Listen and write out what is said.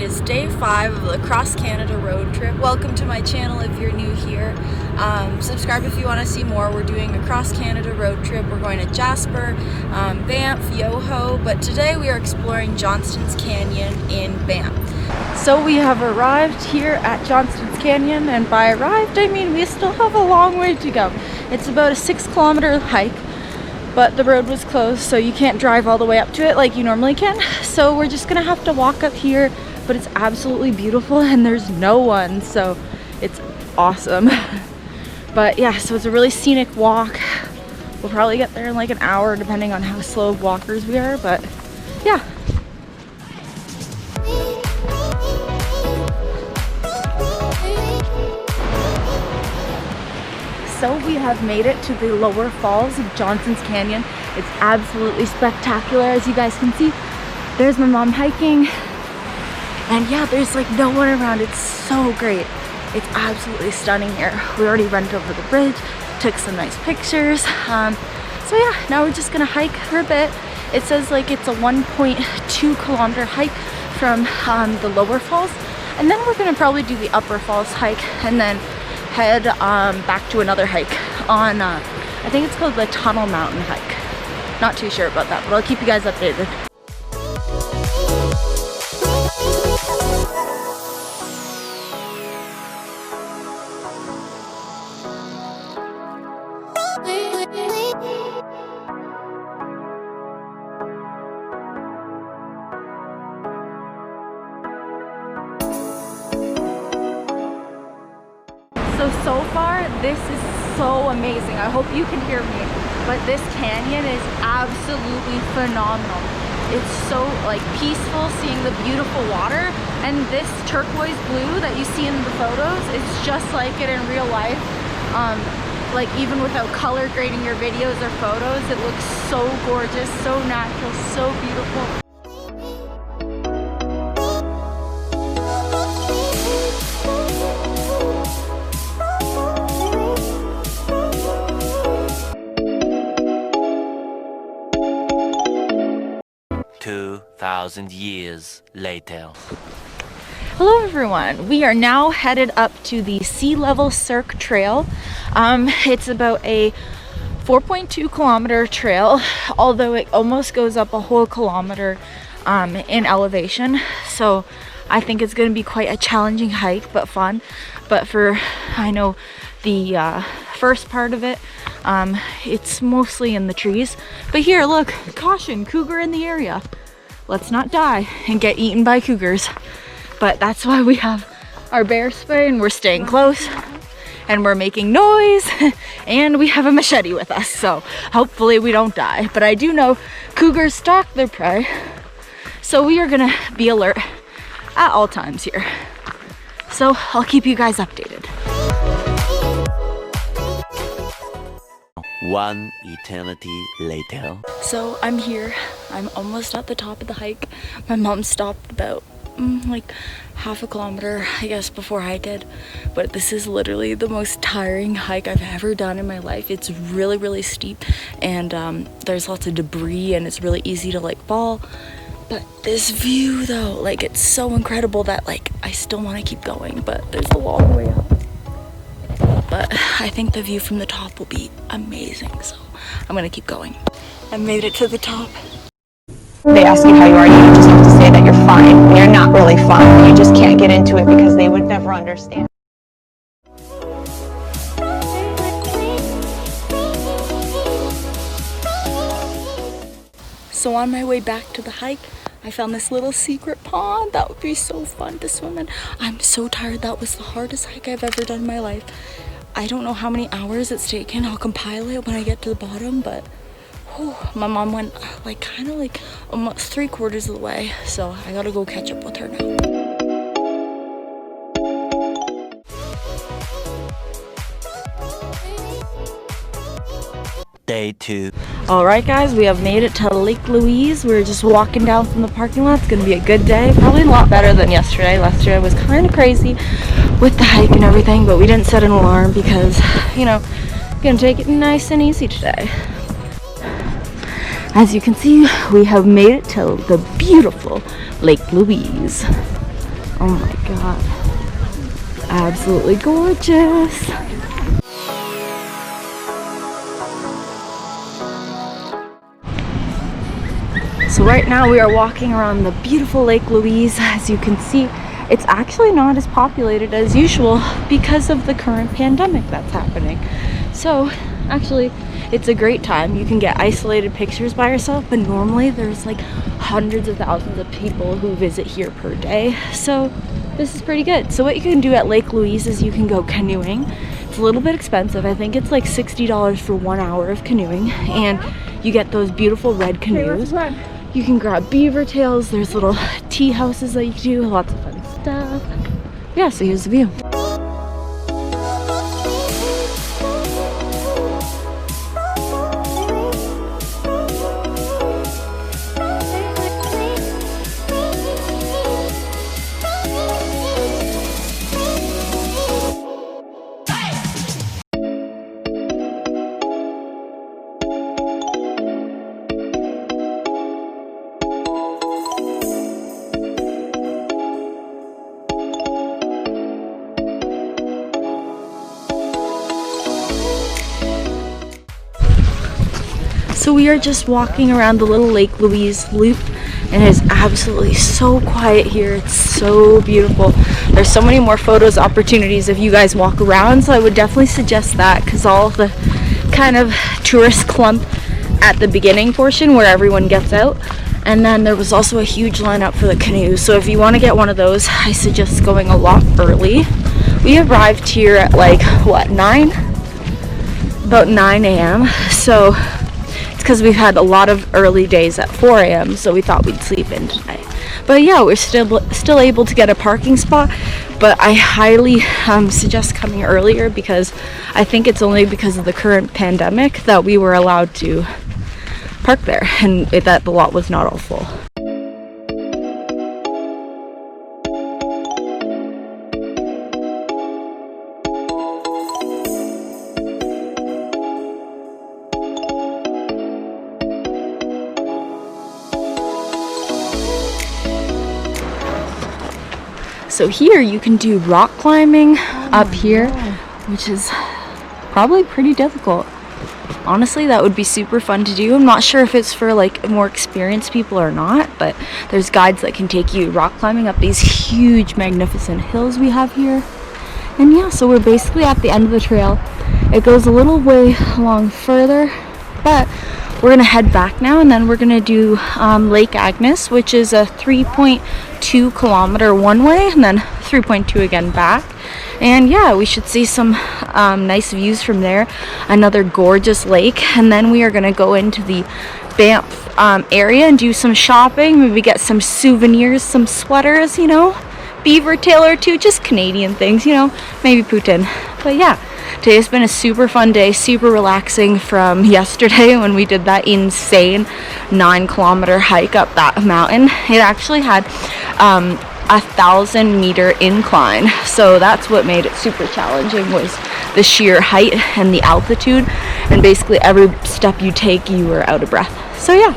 It is day 5 of the Cross Canada road trip. Welcome to my channel if you're new here. Subscribe if you want to see more. We're doing a Cross Canada road trip. We're going to Jasper, Banff, Yoho, but today we are exploring Johnstons Canyon in Banff. So we have arrived here at Johnstons Canyon, and by arrived I mean we still have a long way to go. It's about a 6-kilometer hike, but the road was closed, so you can't drive all the way up to it like you normally can. So we're just gonna have to walk up here, but it's absolutely beautiful and there's no one, so it's awesome. But yeah, so it's a really scenic walk. We'll probably get there in like an hour depending on how slow of walkers we are, but yeah. So we have made it to the lower falls of Johnstons Canyon. It's absolutely spectacular, as you guys can see. There's my mom hiking. And yeah, there's like no one around. It's so great. It's absolutely stunning here. We already went over the bridge, took some nice pictures. So yeah, now we're just gonna hike for a bit. It says like it's a 1.2 kilometer hike from the lower falls. And then we're gonna probably do the upper falls hike and then head back to another hike on, I think it's called the Tunnel Mountain hike. Not too sure about that, but I'll keep you guys updated. So far, this is so amazing. I hope you can hear me, but this canyon is absolutely phenomenal. It's so like peaceful, seeing the beautiful water, and this turquoise blue that you see in the photos, it's just like it in real life. Like even without color grading your videos or photos, it looks so gorgeous, so natural, so beautiful. 2,000 years later. Hello everyone, we are now headed up to the sea level Cirque trail. It's about a 4.2 kilometer trail, although it almost goes up a whole kilometer in elevation. So I think it's going to be quite a challenging hike, but fun. But for, I know, the first part of it, it's mostly in the trees. But here, look, caution, cougar in the area. Let's not die and get eaten by cougars. But that's why we have our bear spray, and we're staying close and we're making noise, and we have a machete with us, so hopefully we don't die. But I do know cougars stalk their prey, so we are gonna be alert at all times here. So I'll keep you guys updated. One eternity later. So I'm here. I'm almost at the top of the hike. My mom stopped about like half a kilometer, I guess, before I did. But this is literally the most tiring hike I've ever done in my life. It's really, really steep, and there's lots of debris, and it's really easy to like fall. But this view though, like it's so incredible that like I still want to keep going, but there's a long way up. But I think the view from the top will be amazing, so I'm gonna keep going. I made it to the top. They ask you how you are, you just have to say that you're fine. When you're not really fine, you just can't get into it because they would never understand. So on my way back to the hike, I found this little secret pond that would be so fun to swim in. I'm so tired. That was the hardest hike I've ever done in my life. I don't know how many hours it's taken. I'll compile it when I get to the bottom, but whew, my mom went like kind of like almost 3/4 of the way, so I gotta go catch up with her now. Day 2. Alright guys, we have made it to Lake Louise. We're just walking down from the parking lot. It's gonna be a good day. Probably a lot better than yesterday. Yesterday was kind of crazy with the hike and everything, but we didn't set an alarm because, you know, gonna take it nice and easy today. As you can see, we have made it to the beautiful Lake Louise. Oh my god. Absolutely gorgeous. So right now we are walking around the beautiful Lake Louise. As you can see, it's actually not as populated as usual because of the current pandemic that's happening. So actually, it's a great time. You can get isolated pictures by yourself, but normally there's like hundreds of thousands of people who visit here per day. So this is pretty good. So what you can do at Lake Louise is you can go canoeing. It's a little bit expensive. I think it's like $60 for 1 hour of canoeing, and you get those beautiful red canoes. You can grab beaver tails. There's little tea houses that you can do, lots of fun stuff. Yeah, so here's the view. So we are just walking around the little Lake Louise loop, and it is absolutely so quiet here. It's so beautiful. There's so many more photos opportunities if you guys walk around, so I would definitely suggest that, because all of the kind of tourist clump at the beginning portion where everyone gets out, and then there was also a huge lineup for the canoes. So if you want to get one of those, I suggest going a lot early. We arrived here at like what, about 9 a.m. so because we've had a lot of early days at 4 a.m. so we thought we'd sleep in tonight. But yeah, we're still able to get a parking spot, but I highly suggest coming earlier, because I think it's only because of the current pandemic that we were allowed to park there, and that the lot was not all full. So here you can do rock climbing up here, which is probably pretty difficult. Honestly, that would be super fun to do. I'm not sure if it's for like more experienced people or not, but there's guides that can take you rock climbing up these huge, magnificent hills we have here. And yeah, so we're basically at the end of the trail. It goes a little way along further, but we're gonna head back now, and then we're gonna do Lake Agnes, which is a 3.2 kilometer one way, and then 3.2 again back. And yeah, we should see some nice views from there. Another gorgeous lake, and then we are gonna go into the Banff area and do some shopping. Maybe get some souvenirs, some sweaters, you know, beaver tail or two, just Canadian things, you know, maybe Putin. But yeah, today's been a super fun day, super relaxing from yesterday when we did that insane 9-kilometer hike up that mountain. It actually had 1,000-meter incline, so that's what made it super challenging, was the sheer height and the altitude, and basically every step you take you were out of breath. So yeah,